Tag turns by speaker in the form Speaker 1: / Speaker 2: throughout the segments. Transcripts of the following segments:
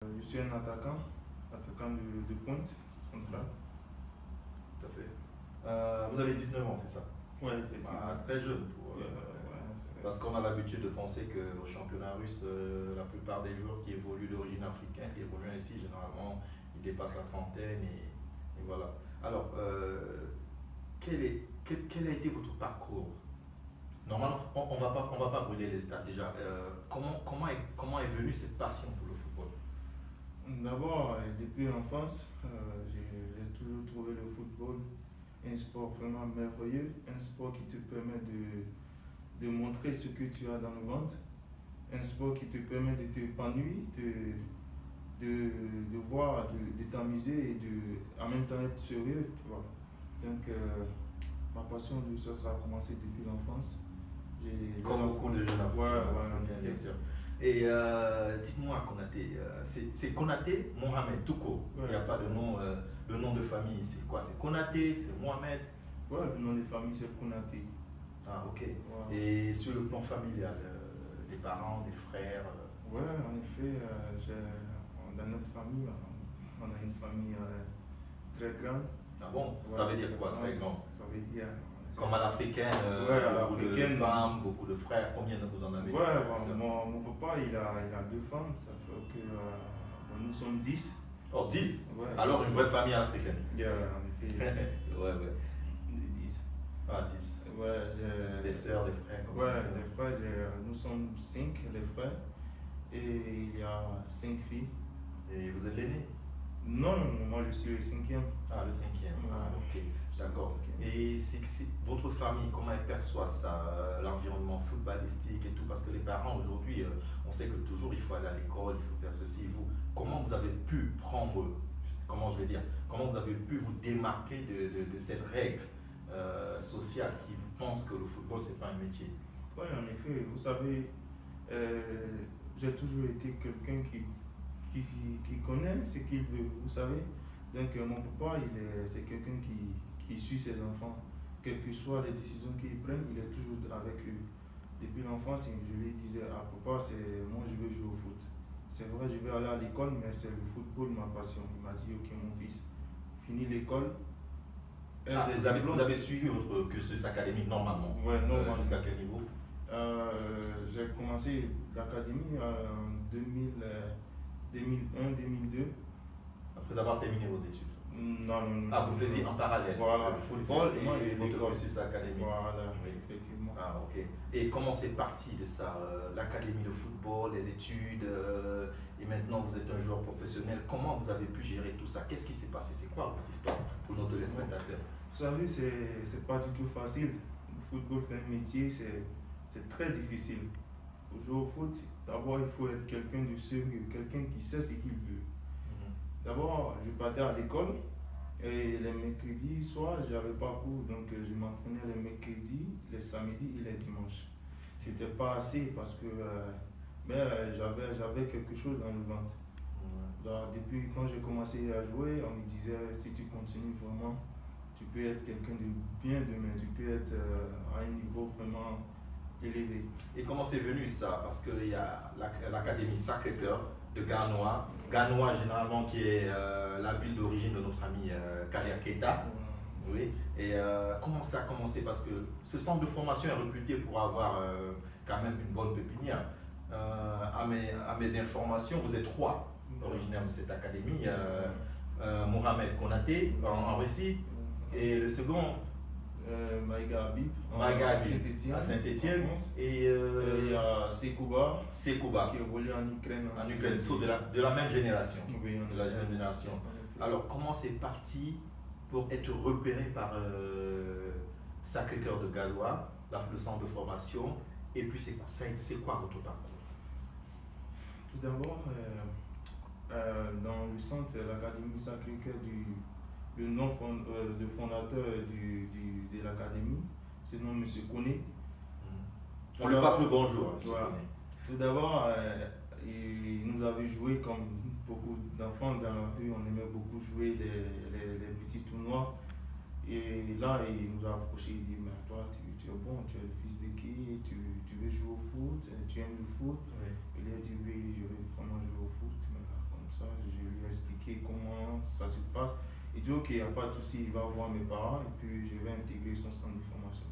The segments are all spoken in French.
Speaker 1: Je suis un attaquant de pointe, central.
Speaker 2: Tout à fait. Vous avez 19 ans, c'est ça?
Speaker 1: Oui, effectivement.
Speaker 2: Très jeune. Parce qu'on a l'habitude de penser qu'au championnat russe, la plupart des joueurs qui évoluent d'origine africaine, qui évoluent ainsi, généralement, ils dépassent la trentaine et voilà. Alors, quel a été votre parcours? Normalement, on va pas brûler les stades déjà. Comment est venue cette passion pour le football?
Speaker 1: D'abord, depuis l'enfance, j'ai toujours trouvé le football un sport vraiment merveilleux, un sport qui te permet de montrer ce que tu as dans le ventre, un sport qui te permet de t'épanouir, de voir, de t'amuser et en même temps être sérieux, tu vois. Donc, ma passion de ça, ça a commencé depuis l'enfance.
Speaker 2: Comme beaucoup de jeunes
Speaker 1: africains,
Speaker 2: bien sûr. Et dites-moi, Konaté, c'est Konaté Mohamed, tout court. Il n'y a pas de nom, le nom de famille, c'est quoi? C'est Konaté, c'est Mohamed?
Speaker 1: Ouais, le nom de famille, c'est Konaté.
Speaker 2: Ah, ok. Ouais. Et sur le plan familial, des parents, des frères?
Speaker 1: Ouais, en effet, dans notre famille, on a une famille très grande.
Speaker 2: Ah bon? Ça veut dire quoi, très grande?
Speaker 1: Ça veut dire.
Speaker 2: Comme à l'africaine, beaucoup de femmes, beaucoup de frères, combien vous en avez?
Speaker 1: Ouais, mon papa il a 2 femmes, ça fait que nous sommes 10.
Speaker 2: Oh, 10?
Speaker 1: Ouais,
Speaker 2: alors 10. Une vraie famille africaine?
Speaker 1: En effet.
Speaker 2: Ouais.
Speaker 1: 10.
Speaker 2: Ah, 10.
Speaker 1: Ouais, j'ai.
Speaker 2: Des sœurs, des frères?
Speaker 1: Des frères, nous sommes 5 les frères et il y a 5 filles.
Speaker 2: Et vous êtes l'aîné?
Speaker 1: Non, moi je suis le 5e.
Speaker 2: Ah, le 5e. Ah, ok. D'accord. Et votre famille, comment elle perçoit ça, l'environnement footballistique et tout? Parce que les parents aujourd'hui, on sait que toujours il faut aller à l'école, il faut faire ceci. Vous, comment vous avez pu prendre, comment je vais dire, comment vous avez pu vous démarquer de cette règle sociale qui vous pense que le football c'est pas un métier?
Speaker 1: Oui, en effet, vous savez, j'ai toujours été quelqu'un qui connaît ce qu'il veut, vous savez. Donc mon papa, c'est quelqu'un qui suit ses enfants. Quelles que soient les décisions qu'ils prennent, il est toujours avec eux. Depuis l'enfance, je lui disais, ah papa, moi je veux jouer au foot. C'est vrai, je vais aller à l'école, mais c'est le football ma passion. Il m'a dit, ok mon fils, finis l'école.
Speaker 2: Vous avez suivi votre cursus académique normalement?
Speaker 1: Ouais, normalement.
Speaker 2: Jusqu'à quel niveau?
Speaker 1: J'ai commencé l'académie en 2001-2002.
Speaker 2: Après avoir terminé vos études?
Speaker 1: Non.
Speaker 2: Ah, vous faisiez en parallèle?
Speaker 1: Voilà,
Speaker 2: le football et votre cursus académique?
Speaker 1: Voilà, oui, effectivement.
Speaker 2: Ah, ok. Et comment c'est parti de ça? L'académie de football, les études, et maintenant vous êtes un joueur professionnel. Comment vous avez pu gérer tout ça? Qu'est-ce qui s'est passé? C'est quoi votre histoire pour nos téléspectateurs?
Speaker 1: Vous savez, c'est pas du tout facile. Le football, c'est un métier, c'est très difficile. Pour jouer au foot, d'abord, il faut être quelqu'un de sérieux, quelqu'un qui sait ce qu'il veut. D'abord, je partais à l'école et les mercredis soirs, j'avais pas cours, donc je m'entraînais les mercredis, les samedis et les dimanches. C'était pas assez parce que j'avais quelque chose dans le ventre. Donc, depuis quand j'ai commencé à jouer, on me disait si tu continues vraiment, tu peux être quelqu'un de bien demain, tu peux être à un niveau vraiment élevé.
Speaker 2: Et comment c'est venu ça? Parce qu'il y a l'Académie Sacré-Cœur de Ganoa. Ganoa, généralement, qui est la ville d'origine de notre ami Kalia Keita. Oui. Et comment ça a commencé? Parce que ce centre de formation est réputé pour avoir quand même une bonne pépinière. À mes informations, vous êtes 3 originaires de cette académie. Mohamed Konaté en Russie. Et le second,
Speaker 1: Maïga Habib
Speaker 2: à Saint-Étienne.
Speaker 1: Et il y a Sekouba
Speaker 2: qui
Speaker 1: évolue en Ukraine.
Speaker 2: De la même génération.
Speaker 1: Oui,
Speaker 2: de la même génération. Alors, comment c'est parti pour être repéré par Sacré-Cœur de Galois, le centre de formation? Et puis, c'est quoi votre parcours?
Speaker 1: Tout d'abord, dans le centre, l'Académie Sacré-Cœur, le fondateur de l'académie, c'est le nom M. Koné.
Speaker 2: On lui passe le bonjour.
Speaker 1: Voilà. Tout d'abord, il nous avait joué comme beaucoup d'enfants dans la rue, on aimait beaucoup jouer les petits tournois. Et là, il nous a approché, il dit, mais toi, tu es bon, tu es le fils de qui, tu veux jouer au foot, tu aimes le foot.
Speaker 2: Oui.
Speaker 1: Il a dit, oui, je veux vraiment jouer au foot. Mais comme comment ça se passe. Il dit ok, il n'y a pas de souci, il va voir mes parents et puis je vais intégrer son centre de formation.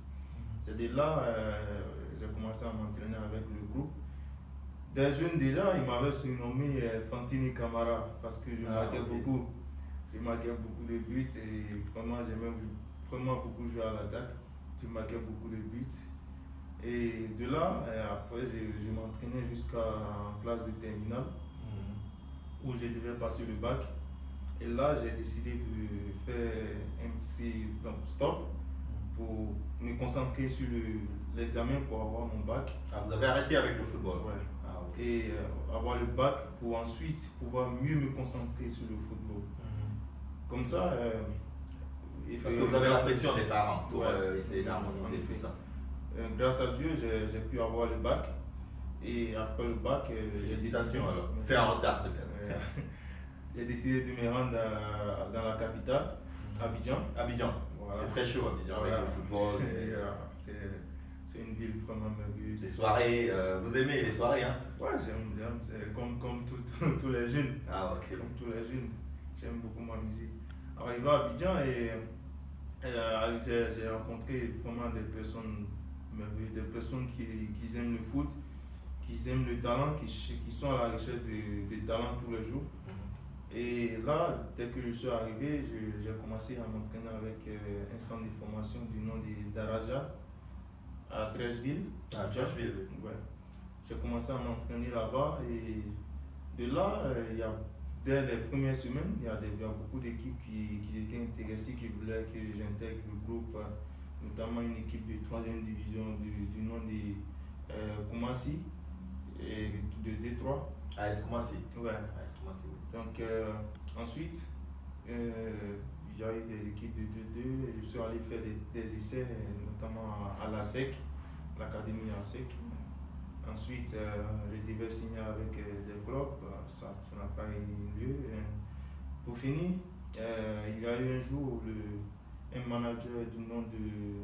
Speaker 1: C'est de là j'ai commencé à m'entraîner avec le groupe. Des jeunes déjà, ils m'avaient surnommé Francini Camara parce que je marquais beaucoup. Je marquais beaucoup de buts et vraiment j'aimais vraiment beaucoup jouer à l'attaque. Je marquais beaucoup de buts. Et de là, après, je m'entraînais jusqu'à classe de terminale où je devais passer le bac. Et là, j'ai décidé de faire un petit stop pour me concentrer sur l'examen pour avoir mon bac.
Speaker 2: Ah, vous avez arrêté avec le football?
Speaker 1: Ouais.
Speaker 2: Ah, okay.
Speaker 1: Et avoir le bac pour ensuite pouvoir mieux me concentrer sur le football. Comme ça,
Speaker 2: parce que vous avez la pression des parents pour essayer d'harmoniser tout ça.
Speaker 1: Grâce à Dieu, j'ai pu avoir le bac. Et après le bac,
Speaker 2: félicitations alors. C'est en retard peut-être.
Speaker 1: J'ai décidé de me rendre dans la capitale, Abidjan.
Speaker 2: Abidjan. Voilà. C'est très chaud Abidjan avec le football.
Speaker 1: C'est une ville vraiment merveilleuse.
Speaker 2: Les soirées, vous aimez les soirées hein?
Speaker 1: Ouais, j'aime. C'est comme tous les jeunes.
Speaker 2: Ah ok.
Speaker 1: Comme tous les jeunes, j'aime beaucoup m'amuser. Arrivé à Abidjan et j'ai rencontré vraiment des personnes merveilleuses, des personnes qui aiment le foot, qui aiment le talent, qui sont à la recherche de talent tous les jours. Et là, dès que je suis arrivé, j'ai commencé à m'entraîner avec un centre de formation du nom d'Araja à Trècheville.
Speaker 2: À Trècheville, oui.
Speaker 1: Ouais. J'ai commencé à m'entraîner là-bas et de là, dès les premières semaines, il y a beaucoup d'équipes qui étaient intéressées, qui voulaient que j'intègre le groupe, notamment une équipe de 3e division du nom de Koumassi et de Détroit.
Speaker 2: AS Koumassi.
Speaker 1: Ouais.
Speaker 2: AS Koumassi, oui.
Speaker 1: Donc ensuite, il y a eu des équipes de 2-2 et je suis allé faire des essais, notamment à la SEC, l'académie à SEC. Ensuite, je devais signer avec des clubs, ça n'a pas eu lieu. Pour finir, il y a eu un jour un manager du nom de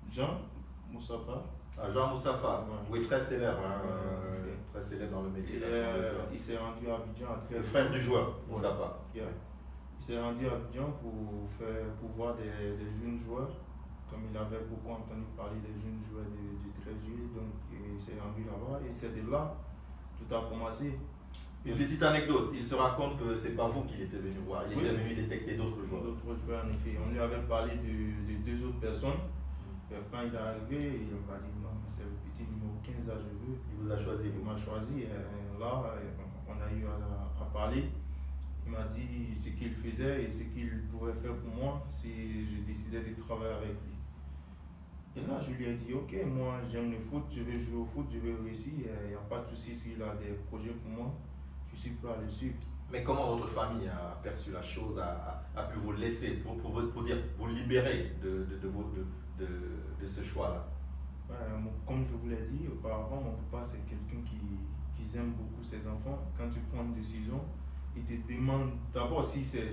Speaker 1: Jean Moussafa.
Speaker 2: Ah, Jean Moussafa,
Speaker 1: ouais.
Speaker 2: Oui, très célèbre, très célèbre dans le métier.
Speaker 1: Il s'est rendu à Abidjan à
Speaker 2: le frère du joueur, Moussafa.
Speaker 1: Yeah. Il s'est rendu à Abidjan pour voir des jeunes joueurs, comme il avait beaucoup entendu parler des jeunes joueurs de Trècheville, donc il s'est rendu là-bas et c'est de là que tout a commencé.
Speaker 2: Une petite anecdote, il se raconte que c'est pas vous qu'il était venu voir, il était venu détecter d'autres joueurs.
Speaker 1: D'autres joueurs, en effet. On lui avait parlé de 2 autres personnes. Quand il est arrivé, il m'a dit non, c'est le petit numéro 15 là, je veux.
Speaker 2: Il vous a choisi.
Speaker 1: Il m'a choisi. Là, on a eu à parler. Il m'a dit ce qu'il faisait et ce qu'il pouvait faire pour moi si je décidais de travailler avec lui. Et là, je lui ai dit ok, moi j'aime le foot, je vais jouer au foot, je vais réussir. Il n'y a pas de souci s'il a des projets pour moi. Je suis prêt à le suivre.
Speaker 2: Mais comment votre famille a perçu la chose, a pu vous laisser, pour dire, vous libérer de ce choix-là?
Speaker 1: Comme je vous l'ai dit auparavant, mon papa c'est quelqu'un qui aime beaucoup ses enfants. Quand tu prends une décision, il te demande d'abord si c'est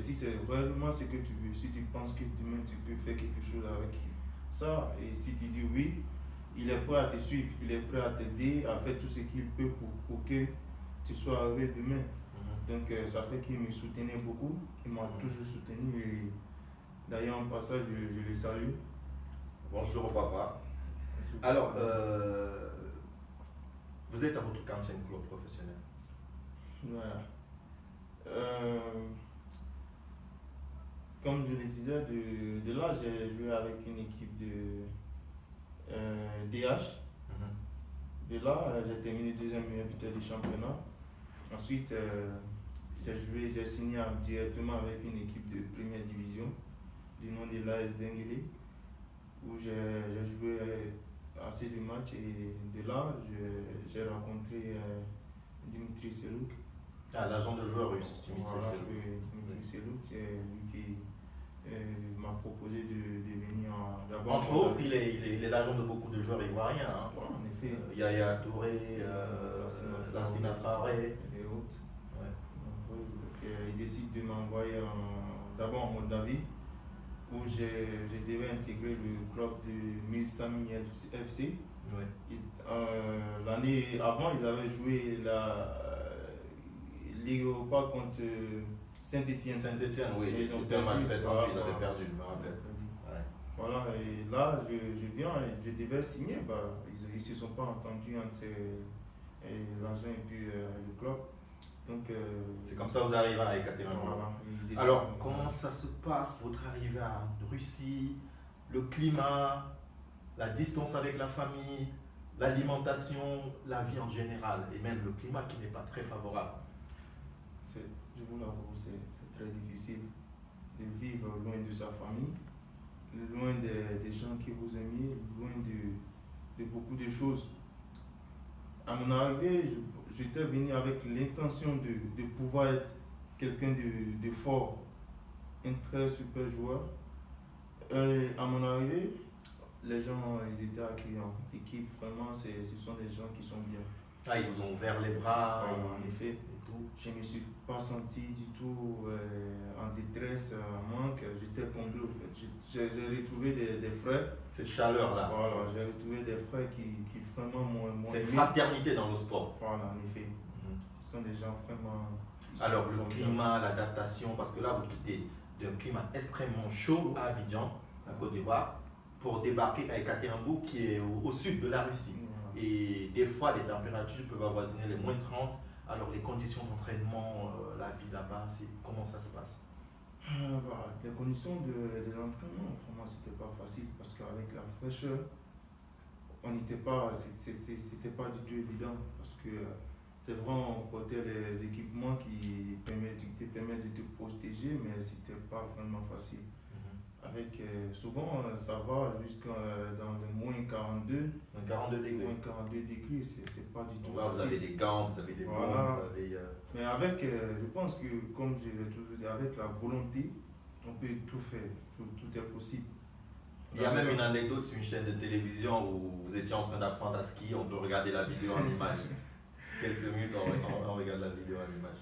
Speaker 1: réellement ce que tu veux, si tu penses que demain tu peux faire quelque chose avec ça, et si tu dis oui, il est prêt à te suivre, il est prêt à t'aider, à faire tout ce qu'il peut pour que tu sois arrivé demain. Donc ça fait qu'il me soutenait beaucoup, il m'a toujours soutenu et d'ailleurs en passage je le salue.
Speaker 2: Bonjour papa. Alors, vous êtes à votre 40e club professionnel.
Speaker 1: Voilà. Comme je le disais, de là j'ai joué avec une équipe de DH. De là, j'ai terminé 2e meilleur buteur du championnat. Ensuite, j'ai signé directement avec une équipe de 1re division du nom de l'AS Denguélé, où j'ai joué assez de matchs et de là, j'ai rencontré Dimitri Selouk.
Speaker 2: Ah, l'agent de joueur russe, Dimitri Selouk.
Speaker 1: Dimitri Selouk, c'est lui qui m'a proposé de venir d'abord.
Speaker 2: Entre autres, il est l'agent de beaucoup de joueurs ivoiriens. Hein.
Speaker 1: Ouais, en effet.
Speaker 2: Yaya Touré, Lassina Traoré
Speaker 1: et autres.
Speaker 2: Ouais.
Speaker 1: Donc, il décide de m'envoyer d'abord en Moldavie, où je devais intégrer le club de Milsami FC.
Speaker 2: Ouais.
Speaker 1: L'année avant, ils avaient joué la Ligue Europa contre Saint-Étienne.
Speaker 2: Saint-Étienne, oui.
Speaker 1: Et ils ont
Speaker 2: C'était un match
Speaker 1: perdu.
Speaker 2: très tendu, ils avaient perdu, je me rappelle. Ouais.
Speaker 1: Voilà, et là, je viens et je devais signer. Ils ne se sont pas entendus entre l'agent et puis le club. Donc,
Speaker 2: c'est comme ça que vous arrivez à Ekaterinbourg.
Speaker 1: Voilà,
Speaker 2: alors, comment ça se passe, votre arrivée en Russie, le climat, la distance avec la famille, l'alimentation, la vie en général, et même le climat qui n'est pas très favorable?
Speaker 1: Je vous l'avoue, c'est très difficile de vivre loin de sa famille, loin des gens qui vous aiment, loin de beaucoup de choses. À mon arrivée, j'étais venu avec l'intention de pouvoir être quelqu'un de fort, un très super joueur. Et à mon arrivée, les gens ils étaient accueillants. L'équipe, vraiment, ce sont des gens qui sont bien.
Speaker 2: Ah, ils vous ont ouvert les bras.
Speaker 1: En effet, je ne me suis pas senti du tout en détresse, en manque. J'étais comblé au fait. J'ai retrouvé des frères.
Speaker 2: Cette chaleur-là.
Speaker 1: Voilà, j'ai retrouvé des frères qui vraiment m'ont
Speaker 2: cette
Speaker 1: aimé.
Speaker 2: Fraternité dans le sport.
Speaker 1: Voilà, en effet. Ce sont des gens vraiment.
Speaker 2: Alors, le climat, l'adaptation, parce que là, vous quittez d'un climat extrêmement chaud à Abidjan, en Côte d'Ivoire, pour débarquer à Ekaterinbourg, qui est au sud de la Russie. Et des fois, les températures peuvent avoisiner les moins 30. Alors, les conditions d'entraînement, la vie là-bas, comment ça se passe?
Speaker 1: Les conditions de l'entraînement, vraiment, c'était pas facile parce qu'avec la fraîcheur, on n'était pas, c'était pas du tout évident parce que c'est vrai, on portait les équipements qui te permettent de te protéger, mais c'était pas vraiment facile. Avec, souvent, ça va jusqu'à dans le moins 42.
Speaker 2: 42 degrés.
Speaker 1: Moins 42 degrés, c'est pas du tout
Speaker 2: là,
Speaker 1: facile.
Speaker 2: vous avez des gants, vous avez des
Speaker 1: voilà.
Speaker 2: bombes, vous avez...
Speaker 1: Mais avec, je pense que, comme je l'ai toujours dit, avec la volonté, on peut tout faire, tout est possible.
Speaker 2: Il y a même une anecdote sur une chaîne de télévision où vous étiez en train d'apprendre à skier, on peut regarder la vidéo en image. Quelques minutes, on regarde la vidéo en image.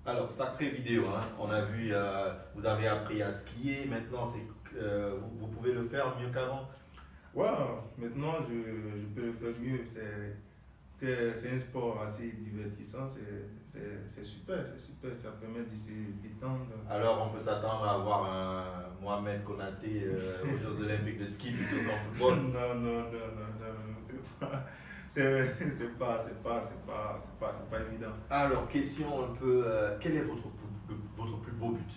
Speaker 2: Alors, sacrée vidéo, hein. On a vu, vous avez appris à skier, maintenant vous pouvez le faire mieux qu'avant.
Speaker 1: Ouais, maintenant je peux le faire mieux. C'est un sport assez divertissant, c'est super, ça permet de se détendre.
Speaker 2: Alors, on peut s'attendre à avoir un Mohamed Konaté aux Jeux Olympiques de ski plutôt qu'en football?
Speaker 1: Non, c'est pas évident.
Speaker 2: Alors, question un peu, quel est votre plus beau but?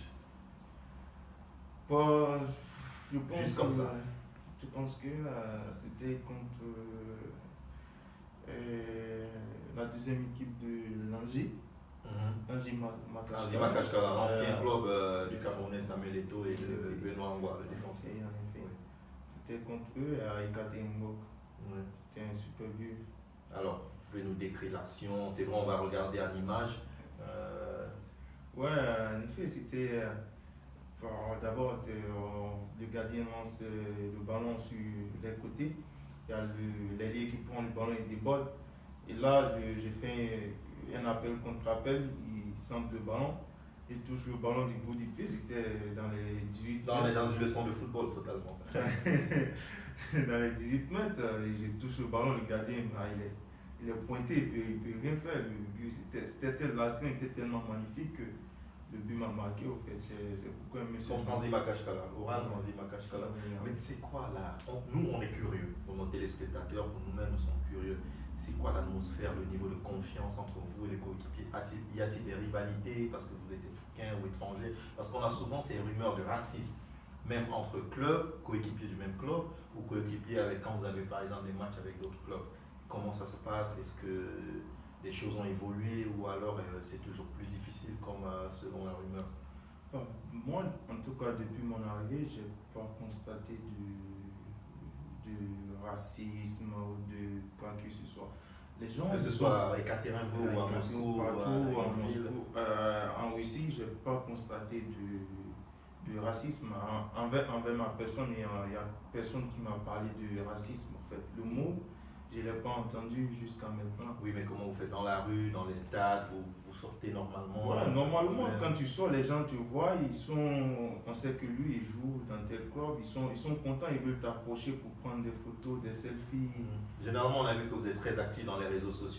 Speaker 1: Je pense
Speaker 2: juste comme ça.
Speaker 1: Je pense que c'était contre la deuxième équipe de l'Angers. Angers
Speaker 2: Makashkala, l'ancien club du Camerounais Samuel Eto'o et de Benoît Angwa, le défenseur.
Speaker 1: En effet.
Speaker 2: Oui.
Speaker 1: C'était contre eux à Ekaterinbourg. C'était un super but.
Speaker 2: Alors, vous pouvez nous décrire l'action? C'est vrai, on va regarder en image.
Speaker 1: Ouais, en effet, c'était. D'abord, le gardien lance le ballon sur les côtés. Il y a l'ailier qui prend le ballon et déborde. Et là, j'ai fait un appel contre appel. Il centre le ballon. Il touche le ballon du bout du pied. C'était dans les 18
Speaker 2: mètres. Dans une leçon de football, totalement.
Speaker 1: Dans les 18 mètres, je touche le ballon. Le gardien, il est pointé. Il ne peut rien faire. L'action était tellement magnifique que le but m'a marqué. Au fait, j'ai beaucoup aimé ça.
Speaker 2: Contre Anzi Makashkala. Mais c'est quoi là? Nous, on est curieux. Pour nos téléspectateurs, pour nous-mêmes, nous sommes curieux. C'est quoi l'atmosphère, le niveau de confiance entre vous et les coéquipiers? Y a-t-il des rivalités parce que vous êtes africain ou étranger? Parce qu'on a souvent ces rumeurs de racisme, même entre clubs, coéquipiers du même club, ou coéquipiers avec, quand vous avez par exemple des matchs avec d'autres clubs. Comment ça se passe? Est-ce que les choses ont évolué ou alors c'est toujours plus difficile comme selon la rumeur?
Speaker 1: Moi, en tout cas, depuis mon arrivée, je n'ai pas constaté de racisme ou de quoi que ce soit. Les gens,
Speaker 2: que ce soit à Ekaterinbourg ou à Moscou,
Speaker 1: en Russie, je n'ai pas constaté de racisme envers ma personne. Il n'y a personne qui m'a parlé de racisme. En fait, le mot, je ne l'ai pas entendu jusqu'à maintenant.
Speaker 2: Oui, mais comment vous faites dans la rue, dans les stades, vous sortez normalement?
Speaker 1: Ouais, normalement, quand tu sors, les gens te voient, on sait que lui, il joue dans tel club, ils sont contents, ils veulent t'approcher pour prendre des photos, des selfies.
Speaker 2: Généralement, on a vu que vous êtes très actif dans les réseaux sociaux.